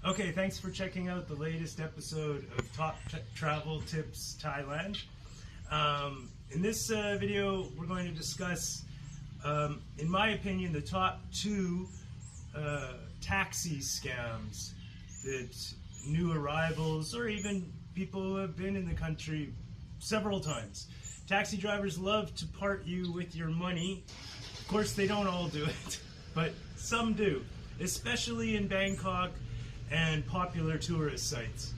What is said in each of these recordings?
Okay, thanks for checking out the latest episode of Top Travel Tips Thailand. In this video, we're going to discuss, in my opinion, the top two taxi scams that new arrivals or even people who have been in the country several times. Taxi drivers love to part you with your money. Of course, they don't all do it, but some do, especially in Bangkok and popular tourist sites.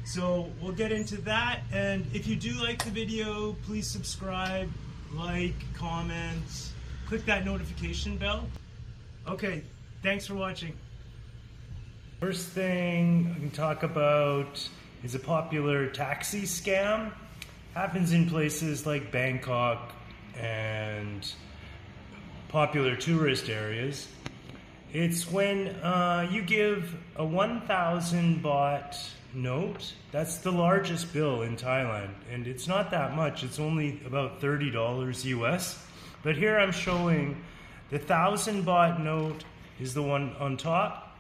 So we'll get into that, and if you do like the video, please subscribe, like, comment, click that notification bell. Okay, thanks for watching. First thing I can talk about is a popular taxi scam. Happens in places like Bangkok and popular tourist areas. It's when you give a 1,000 baht note. That's the largest bill in Thailand, and it's not that much. It's only about $30 US. But here I'm showing the 1,000 baht note is the one on top,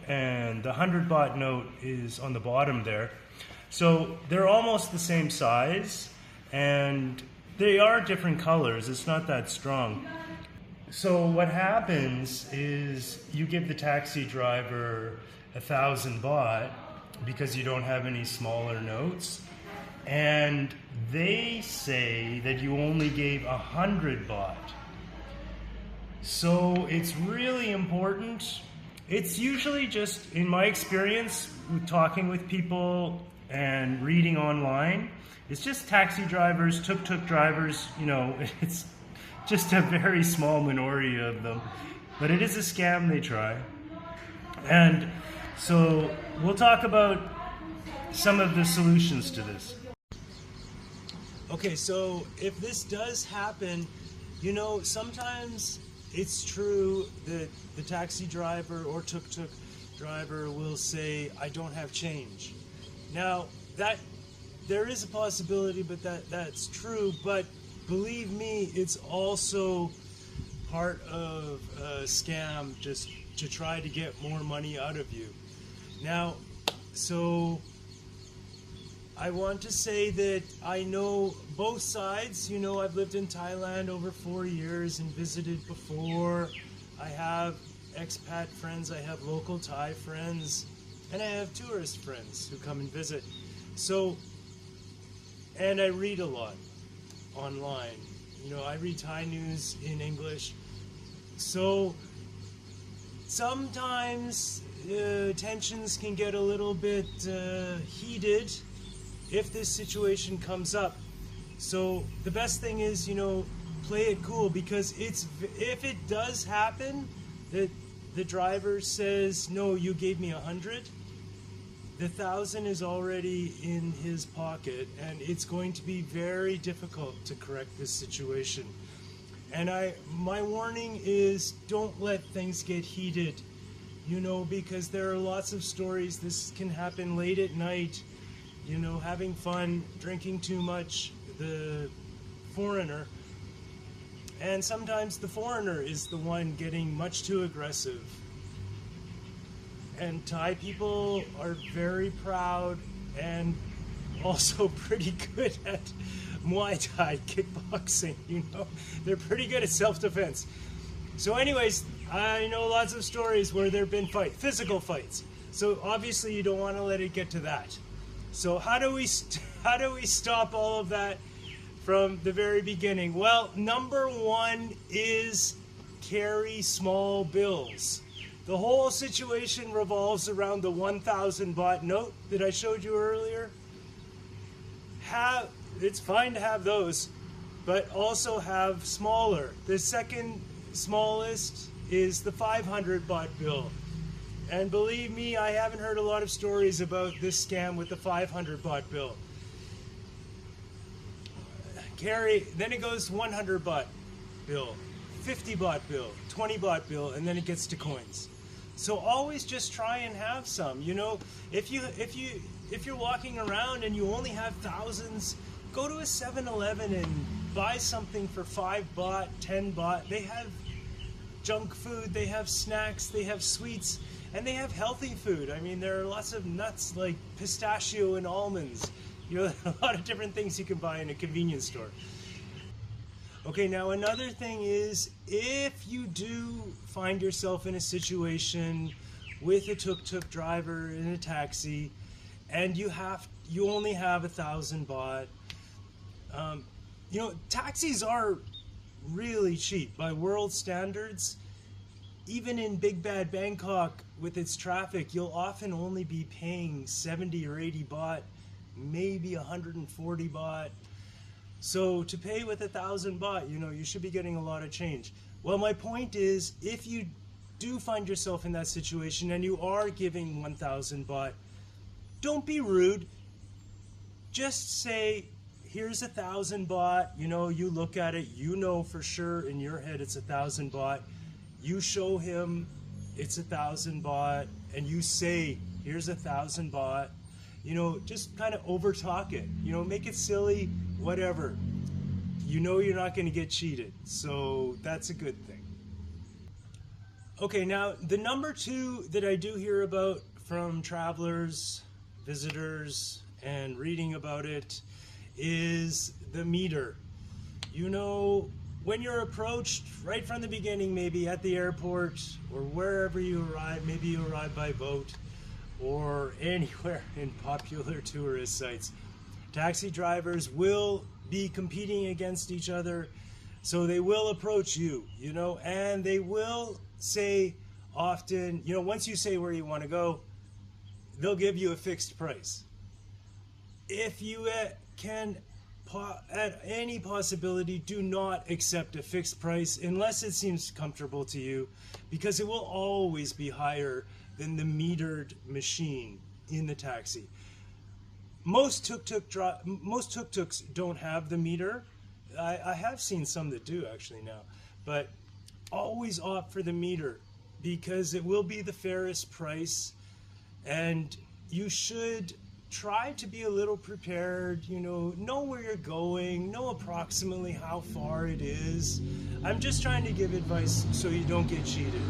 and the 100 baht note is on the bottom there. So they're almost the same size, and they are different colors. It's not that strong. So what happens is you give the taxi driver 1,000 baht because you don't have any smaller notes, and they say that you only gave 100 baht. So it's really important. It's usually just, in my experience, with talking with people and reading online, it's just taxi drivers, tuk tuk drivers, you know, it's just a very small minority of them, but it is a scam they try. And so we'll talk about some of the solutions to this. Okay, so if this does happen, you know, sometimes it's true that the taxi driver or tuk tuk driver will say, I don't have change. Now, that there is a possibility, but that's true, but believe me, it's also part of a scam just to try to get more money out of you. Now, so I want to say that I know both sides. You know, I've lived in Thailand over 4 years and visited before. I have expat friends, I have local Thai friends, and I have tourist friends who come and visit. So, and I read a lot online. You know, I read Thai news in English. So sometimes tensions can get a little bit heated if this situation comes up. So the best thing is, you know, play it cool, because if it does happen that the driver says, no, you gave me 100, the 1,000 is already in his pocket, and it's going to be very difficult to correct this situation. And my warning is, don't let things get heated, you know, because there are lots of stories. This can happen late at night, you know, having fun, drinking too much, the foreigner. And sometimes the foreigner is the one getting much too aggressive. And Thai people are very proud and also pretty good at Muay Thai, kickboxing, you know. They're pretty good at self-defense. So anyways, I know lots of stories where there have been physical fights. So obviously you don't want to let it get to that. So how do we stop all of that from the very beginning? Well, number one is carry small bills. The whole situation revolves around the 1,000 baht note that I showed you earlier. It's fine to have those, but also have smaller. The second smallest is the 500 baht bill. And believe me, I haven't heard a lot of stories about this scam with the 500 baht bill. Then it goes 100 baht bill, 50 baht bill, 20 baht bill, and then it gets to coins. So always just try and have some. You know, if you're walking around and you only have thousands, go to a 7-Eleven and buy something for 5 baht, 10 baht. They have junk food, they have snacks, they have sweets, And they have healthy food. I mean, there are lots of nuts like pistachio and almonds. You know, a lot of different things you can buy in a convenience store. Okay, now another thing is, if you do find yourself in a situation with a tuk-tuk driver in a taxi, and you only have 1,000 baht, you know, taxis are really cheap by world standards. Even in Big Bad Bangkok with its traffic, you'll often only be paying 70 or 80 baht, maybe 140 baht. So to pay with 1,000 baht, you know, you should be getting a lot of change. Well, my point is, if you do find yourself in that situation and you are giving 1,000 baht, don't be rude. Just say, here's 1,000 baht. You know, you look at it, you know for sure in your head it's 1,000 baht. You show him it's 1,000 baht, and you say, here's 1,000 baht. You know, just kind of overtalk it. You know, make it silly, whatever. You know you're not going to get cheated, so that's a good thing. Okay, now the number two that I do hear about from travelers, visitors, and reading about it is the meter. You know, when you're approached right from the beginning, maybe at the airport or wherever you arrive, maybe you arrive by boat or anywhere in popular tourist sites, taxi drivers will be competing against each other. So they will approach you, you know, and they will say often, you know, once you say where you want to go, they'll give you a fixed price. If you can, at any possibility, do not accept a fixed price unless it seems comfortable to you, because it will always be higher than the metered machine in the taxi. Most tuk-tuks don't have the meter. I have seen some that do actually now, but always opt for the meter because it will be the fairest price, and you should try to be a little prepared, you know where you're going, know approximately how far it is. I'm just trying to give advice so you don't get cheated.